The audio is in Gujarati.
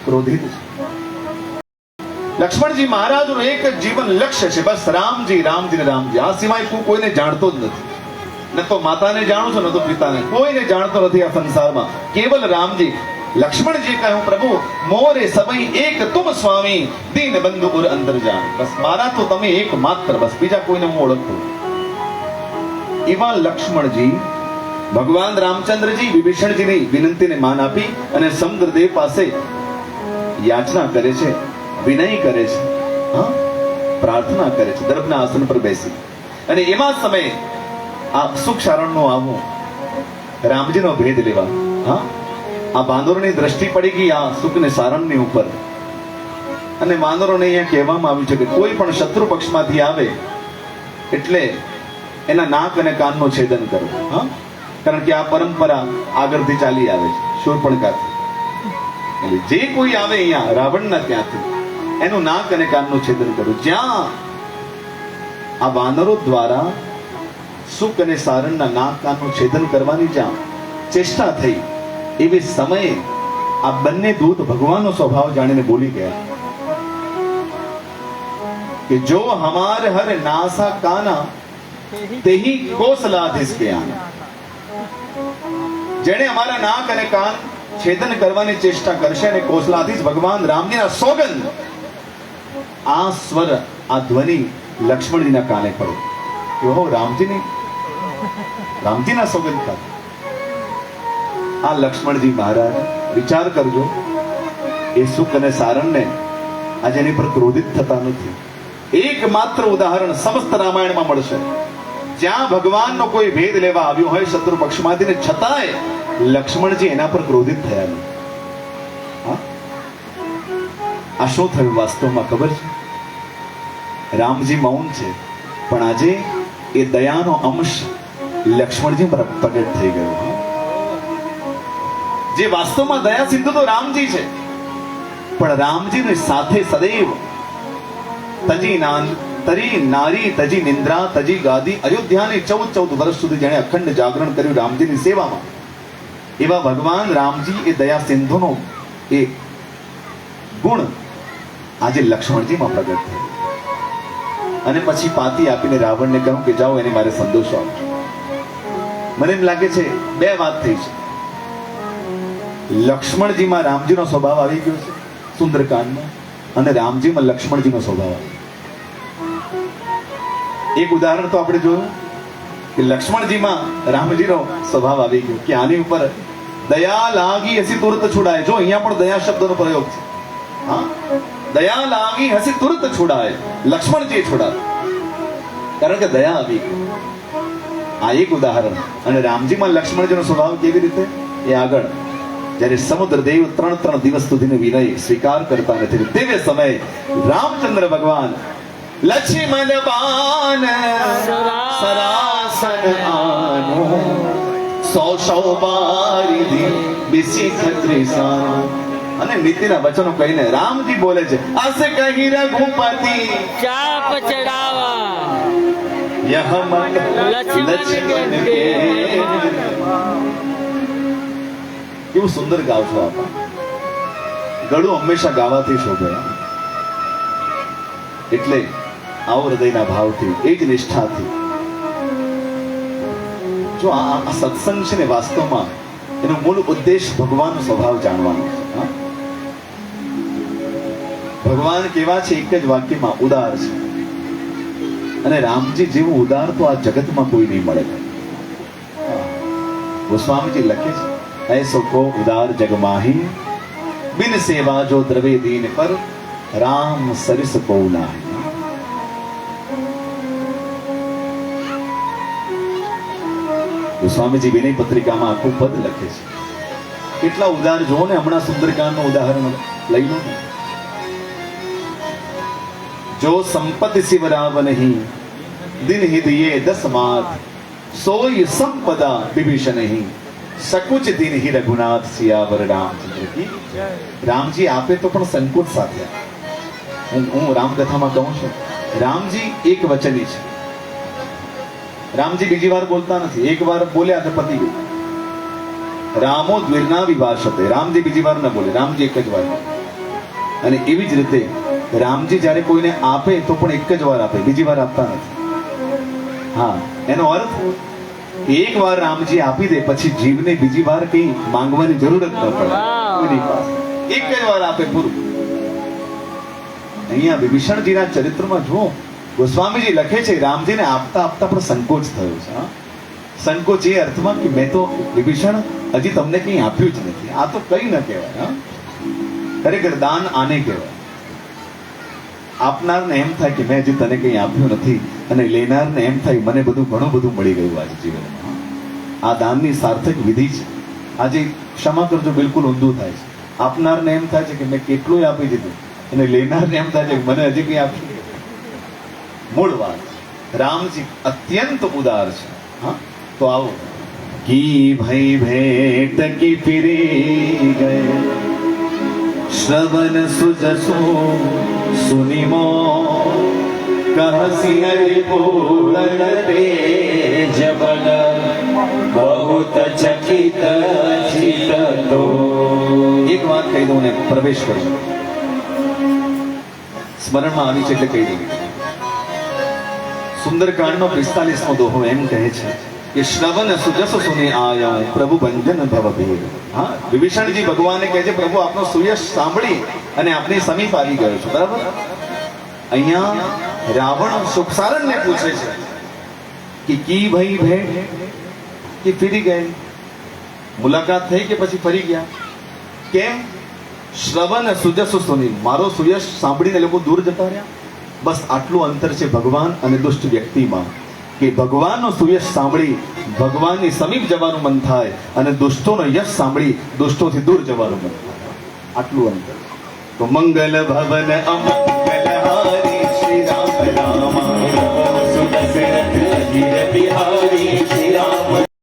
ક્રોધિત છે. લક્ષ્મણજી મહારાજનું એક જ જીવન લક્ષ્ય છે, બસ રામજી રામજી રામજી. આ સિવાય તું કોઈને જાણતો જ નથી. ન તો માતાને જાણું છું, ન તો પિતાને, કોઈને જાણતો નથી આ સંસારમાં, કેવલ રામજી. લક્ષ્મણજી કહ્યું, પ્રભુ મોરે સભઈ એક તુમ સ્વામી, દીન બંધુ ઉર અંતર જાન. બસ મારા તો તમે એક માત્ર, બસ બીજા કોઈને હું ઓળખતો. એવા લક્ષ્મણજી ભગવાન રામચંદ્રજી વિભીષણજીની વિનંતીને માન આપી અને સમુદ્રદેવ પાસે યાચના કરે છે, વિનય કરે છે, પ્રાર્થના કરે છે, દર્ભના આસન પર બેસી. અને એમાં સમયે આ સુખ શારણનો આવવું, રામજીનો ભેદ લેવા. આ બાંદરોની દ્રષ્ટિ પડી ગઈ આ સુખ ને સારણની ઉપર. અને બાંદરોને અહીંયા કહેવામાં આવ્યું છે કે કોઈ પણ શત્રુ પક્ષમાંથી આવે એટલે એના નાક અને કાનનું છેદન કરવું. કારણ કે આ પરંપરા આગળથી ચાલી આવે છે શૂર્પણખાથી. એટલે જે કોઈ આવે અહીંયા રાવણના ત્યાંથી એનું નાક અને કાનનું છેદન કરવું. જ્યાં આ વાનરો દ્વારા સુખ અને સારણના નાક કાનનું છેદન કરવાની જ્યાં ચેષ્ટા થઈ, એવી સમયે આ બંને દૂત ભગવાનનો સ્વભાવ જાણીને બોલી ગયા કે જો હમાર હર નાસા કાના તેહી કોસલાધીશ કે આના. જેણે અમારા નાક અને કાન છેદન કરવાની ચેષ્ટા કરશે અને કોસલાધીશ ભગવાન રામજીના સોગંદ. આ સ્વર, આ ધ્વનિ લક્ષ્મણજીના કાને પડે. ઓહો, રામજીના સોગંદ ખાતે. આ લક્ષ્મણજી મહારાજ વિચાર કરજો, એ સુખ અને સારણને આજે એની પર ક્રોધિત થતા નથી. એકમાત્ર ઉદાહરણ સમસ્ત રામાયણમાં મળશે જ્યાં ભગવાનનો કોઈ ભેદ લેવા આવ્યો હોય શત્રુ પક્ષમાંથી, ને છતાંય લક્ષ્મણજી એના પર ક્રોધિત થયા નહીં. આ શું થયું વાસ્તવમાં ખબર છે? રામજી મૌન છે, પણ આજે એ દયાનો અંશ લક્ષ્મણજી પર પ્રગટ થઈ ગયો. જે વાસ્તવમાં દયા સિંધુ તો રામજી છે, પણ રામજીની સાથે સદૈવ તરી નારી તજી નિંદ્રા તજી ગાદી, અયોધ્યાની 14 વર્ષ સુધી જેણે અખંડ જાગરણ કર્યું રામજીની સેવામાં, એવા ભગવાન રામજી એ દયા સિંધુનો એ ગુણ આજે લક્ષ્મણજીમાં પ્રગટ થયો. અને પછી પાતી આપીને રાવણને કહ્યું કે જાઓ એને મારે સંદેશો આપજો. મને એમ લાગે છે બે વાત થઈ છે. લક્ષ્મણજીમાં રામજીનો સ્વભાવ આવી ગયો છે સુંદરકાંડમાં, અને રામજીમાં લક્ષ્મણજીનો સ્વભાવ આવ્યો. એક ઉદાહરણ તો આપણે જોયું કે લક્ષ્મણજીમાં રામજીનો સ્વભાવ આવી ગયો કે આની ઉપર દયા લાગી હસી તુરત છોડાય. જો અહીંયા પણ દયા શબ્દનો પ્રયોગ છે. દયા લાગી હસી તુરત છોડાય, લક્ષ્મણજી છોડાય, કારણ કે દયા આવી ગઈ. આ એક ઉદાહરણ. અને રામજીમાં લક્ષ્મણજીનો સ્વભાવ કેવી રીતે એ આગળ જ્યારે સમુદ્રદેવ 3 દિવસ સુધીનો વિનય સ્વીકાર કરતા નથી, તેવે સમયે રામચંદ્ર ભગવાન લક્ષ્મણ બાન સરાસન આનો 100 બારીધી બિસી ખત્રીસાનો. અને નીતિના વચનો કહીને રામજી બોલે છે, અસ કહી રઘુપતિ ચાપ ચડાવા યહ મત લક્ષ્મણ કે. કેવું સુંદર ગાવ છો આપ. ગળું હંમેશા ગાવાથી શોભે. એટલે આવો હૃદયના ભાવથી, એ જ નિષ્ઠાથી જો આ સત્સંગ છે ને, વાસ્તવમાં એનો મૂળ ઉદ્દેશ ભગવાનનો સ્વભાવ જાણવાનો છે. ભગવાન કેવા છે? એક જ વાક્યમાં ઉદાર છે. અને રામજી જેવું ઉદાર તો આ જગતમાં કોઈ નહીં મળે. ગોસ્વામીજી લખે છે, ऐसो को उदार जग माही, बिन सेवा जो द्रवे दीन पर राम सरिस को नाही. ગોસ્વામીજી વિનય પત્રિકામાં આખું પદ લખે છે. કેટલા ઉદાર જો ને. હમણાં સુંદરકાંડનું ઉદાહરણ લઈ લો ને. જો સંપત્તિ શિવરાવ નહીં, દિન હિ દિયે 10 માથ, સોય સંપદા વિભીષણ નહીં, સકુચ દિન હિ રઘુનાથ સિયાવર રામચંદ્ર કી. રામજી આપે તો પણ સંકોચ સાથે. હું રામકથામાં કહું છું, રામજી એક વચની છે. રામજી બીજી વાર બોલતા નથી. એક વાર બોલ્યા તો પતી ગયું. રામો દ્વિર્ના વિભાષતે. રામજી બીજી વાર ન બોલે, રામજી એક જ વાર. અને એવી જ રીતે રામજી જ્યારે કોઈને આપે તો પણ એક જ વાર આપે, બીજી વાર આપતા નથી. હા, એનો અર્થ એક વાર રામજી આપી દે પછી જીવને બીજી વાર કઈ માંગવાની જરૂર જ ન પડે કોઈની પાસે. એક જ વાર આપે, પૂરું. અહીંયા વિભીષણજીના ચરિત્રમાં જુઓ, ગોસ્વામીજી લખે છે રામજીને આપતા આપતા પણ સંકોચ થયો છે. હા, સંકોચ એ અર્થમાં કે મેં તો વિભીષણ હજી તમને કંઈ આપ્યું જ નથી. આ તો કઈ ન કહેવાય. હા, ખરેખર દાન આને કહેવાય. આપનારને એમ થાય કે મેં હજી તને કંઈ આપ્યું નથી, અને લેનારને એમ થાય મને બધું ઘણું બધું મળી ગયું આજે જીવનમાં. આ દાનની સાર્થક વિધિ છે. આજે ક્ષમા કરજો, બિલકુલ ઊંધું થાય છે. આપનારને એમ થાય છે કે મેં કેટલું આપી દીધું, અને લેનારને એમ થાય છે કે મને હજી કંઈ આપ્યું. મૂળ વાત, રામજી અત્યંત ઉદાર છે. હા, તો આવો કી ભઈ ભેટ કી ફિરી ગયે શ્રવણ સુજસુ સુનિમો કહસી હરિ પૂરણ તેજ બલ બહુત ચકિત ચિત તો. એક વાત કહી દઉં ને પ્રવેશ કરું, સ્મરણમાં આવી છે એટલે કહી દઉં. સુંદરકાંડનો 45મો દોહો એમ કહે છે કે શ્રવણ સુજસ સુની આયા પ્રભુ ભંજન ભવ ભેદ. હા, વિભીષણજી ભગવાનને કહે છે પ્રભુ આપનો સુયશ સાંભળી અને આપની સમીપ આવી ગયો છું. બરાબર. અહીંયા રાવણ સુખસારણને પૂછે છે કે કી ભાઈ ભેટ કે ફરી ગયે, મુલાકાત થઈ કે પછી ફરી ગયા? કેમ? શ્રવણ સુજસ સુની, મારો સુયશ સાંભળીને લોકો દૂર જતા રહ્યા. બસ આટલું અંતર છે ભગવાન અને દુષ્ટ વ્યક્તિમાં, કે ભગવાનનો સુયશ સાંભળી ભગવાનની સમીપ જવાનું મન થાય, અને દુષ્ટોનો યશ સાંભળી દુષ્ટોથી દૂર જવાનું મન થાય. આટલું અંતર. તો મંગલ ભવન અમ